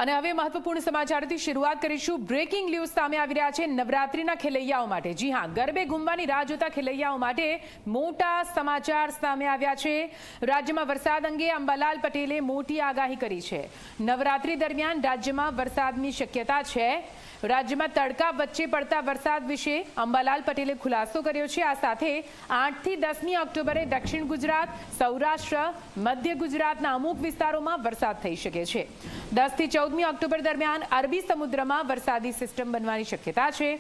અને હવે મહત્વપૂર્ણ સમાચારથી શરૂઆત કરીશું। બ્રેકિંગ ન્યૂઝ સામે આવી રહ્યા છે નવરાત્રીના ખેલૈયાઓ માટે। જી હા, ગરબે ઘૂમવાની રાહ જોતા ખેલૈયાઓ માટે મોટા સમાચાર સામે આવ્યા છે। રાજ્યમાં વરસાદ અંગે અંબાલાલ પટેલે મોટી આગાહી કરી છે। નવરાત્રી દરમિયાન રાજ્યમાં વરસાદની શક્યતા છે। રાજ્યમાં તડકા વચ્ચે પડતા વરસાદ વિશે અંબાલાલ પટેલે ખુલાસો કર્યો છે। આ સાથે 8 થી 10મી ઓક્ટોબરે દક્ષિણ ગુજરાત, સૌરાષ્ટ્ર, મધ્ય ગુજરાતના અમુક વિસ્તારોમાં વરસાદ થઈ શકે છે। 10 થી 14મી ઓક્ટોબર દરમિયાન અરબી સમુદ્રમાં વરસાદી સિસ્ટમ બનવાની શક્યતા છે।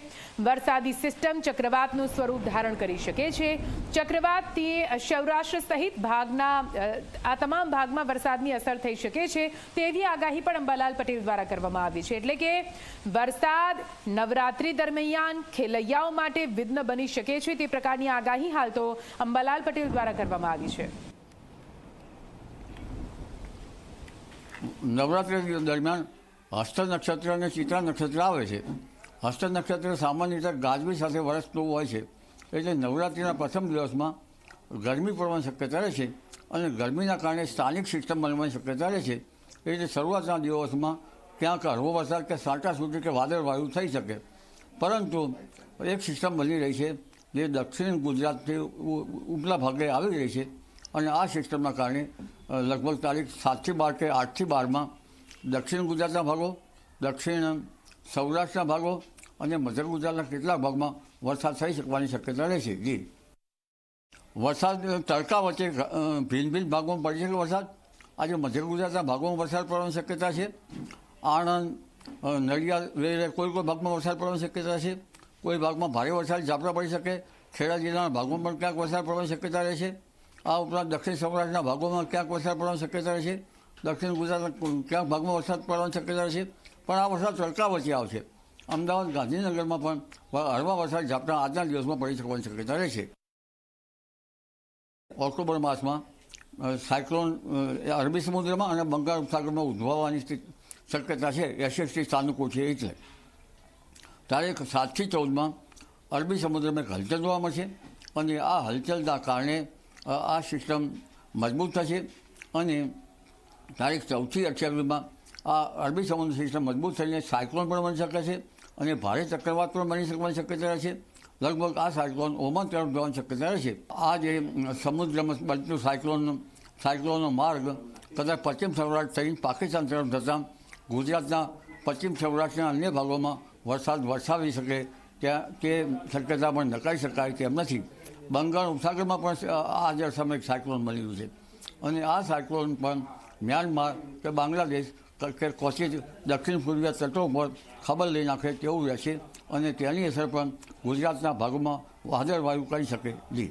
વરસાદી સિસ્ટમ ચક્રવાતનું સ્વરૂપ ધારણ કરી શકે છે। ચક્રવાતથી સૌરાષ્ટ્ર સહિત આ તમામ ભાગમાં વરસાદની અસર થઈ શકે છે તેવી આગાહી પણ અંબાલાલ પટેલ દ્વારા કરવામાં આવી છે। એટલે કે વરસાદ નવરાત્રી દરમિયાન ખેલૈયાઓ માટે વિઘ્ન બની શકે છે તે પ્રકારની આગાહી હાલ તો અંબાલાલ પટેલ દ્વારા કરવામાં આવી છે। નવરાત્રિ દરમિયાન હસ્ત નક્ષત્ર અને ચિત્રા નક્ષત્ર આવે છે। હસ્ત નક્ષત્ર સામાન્ય રીતે ગાજવી સાથે વરસતું હોય છે, એટલે નવરાત્રિના પ્રથમ દિવસમાં ગરમી પડવાની શક્યતા રહે છે અને ગરમીના કારણે સ્થાનિક સિસ્ટમ બનવાની શક્યતા રહે છે। એટલે શરૂઆતના દિવસમાં ક્યાંક હળવો વરસાદ કે છાંટાછૂટી કે વાદળવાયુ થઈ શકે, પરંતુ એક સિસ્ટમ બની રહી છે જે દક્ષિણ ગુજરાતથી ઉપલા ભાગે આવી રહી છે અને આ સિસ્ટમના કારણે લગભગ તારીખ 7 થી 12 કે 8 થી 12માં દક્ષિણ ગુજરાતના ભાગો, દક્ષિણ સૌરાષ્ટ્રના ભાગો અને મધ્ય ગુજરાતના કેટલાક ભાગમાં વરસાદ થઈ શકવાની શક્યતા રહેશે। જી, વરસાદ તડકા વચ્ચે ભિન્ન ભિન્ન ભાગોમાં પડી શકે વરસાદ। આજે મધ્ય ગુજરાતના ભાગોમાં વરસાદ પડવાની શક્યતા છે। આણંદ, નડિયાદ કોઈ ભાગમાં વરસાદ પડવાની શક્યતા છે। કોઈ ભાગમાં ભારે વરસાદ ઝાપટા પડી શકે। ખેડા જિલ્લાના ભાગોમાં પણ ક્યાંક વરસાદ પડવાની શક્યતા રહેશે। આ ઉપરાંત દક્ષિણ સૌરાષ્ટ્રના ભાગોમાં ક્યાંક વરસાદ પડવાની શક્યતા રહેશે। દક્ષિણ ગુજરાતના ક્યાંક ભાગમાં વરસાદ પડવાની શક્યતા રહેશે, પણ આ વરસાદ તડકા વચ્ચે આવશે। અમદાવાદ, ગાંધીનગરમાં પણ હળવા વરસાદ ઝાપટા આજના દિવસમાં પડી શકવાની શક્યતા રહેશે। ઓક્ટોબર માસમાં સાયક્લોન અરબી સમુદ્રમાં અને બંગાળ ઉપસાગરમાં ઉદ્ભવવાની શક્યતા છે। SST સાનુકૂળ છે, એટલે તારીખ 7 થી 14માં અરબી સમુદ્રમાં એક હલચલ જોવા મળશે અને આ હલચલના કારણે આ સિસ્ટમ મજબૂત થશે અને તારીખ 14 થી 28માં આ અરબી સમુદ્ર સિસ્ટમ મજબૂત થઈને સાયક્લોન પણ બની શકે છે અને ભારે ચક્રવાત પણ બની શકવાની શક્યતા રહેશે। લગભગ આ સાયક્લોન ઓમાન તરફ જવાની શક્યતા રહેશે। આ જે સમુદ્રમાં બનતું સાયક્લોનનો માર્ગ કદાચ પશ્ચિમ સૌરાષ્ટ્ર થઈને પાકિસ્તાન તરફ જતાં ગુજરાતના પશ્ચિમ સૌરાષ્ટ્રના અન્ય ભાગોમાં વરસાદ વરસાવી શકે તે શક્યતા પણ નકારી શકાય તેમ નથી। બંગાળ ઉપસાગરમાં પણ આજે સમયે સાયક્લોન બનેલું છે અને આ સાયક્લોન પણ મ્યાનમાર કે બાંગ્લાદેશ કે કોશિશ દક્ષિણ પૂર્વીય તટો પર ખબર લઈ નાખે તેવું રહેશે અને તેની અસર પણ ગુજરાતના ભાગોમાં વાદળવાયુ કરી શકે। જી।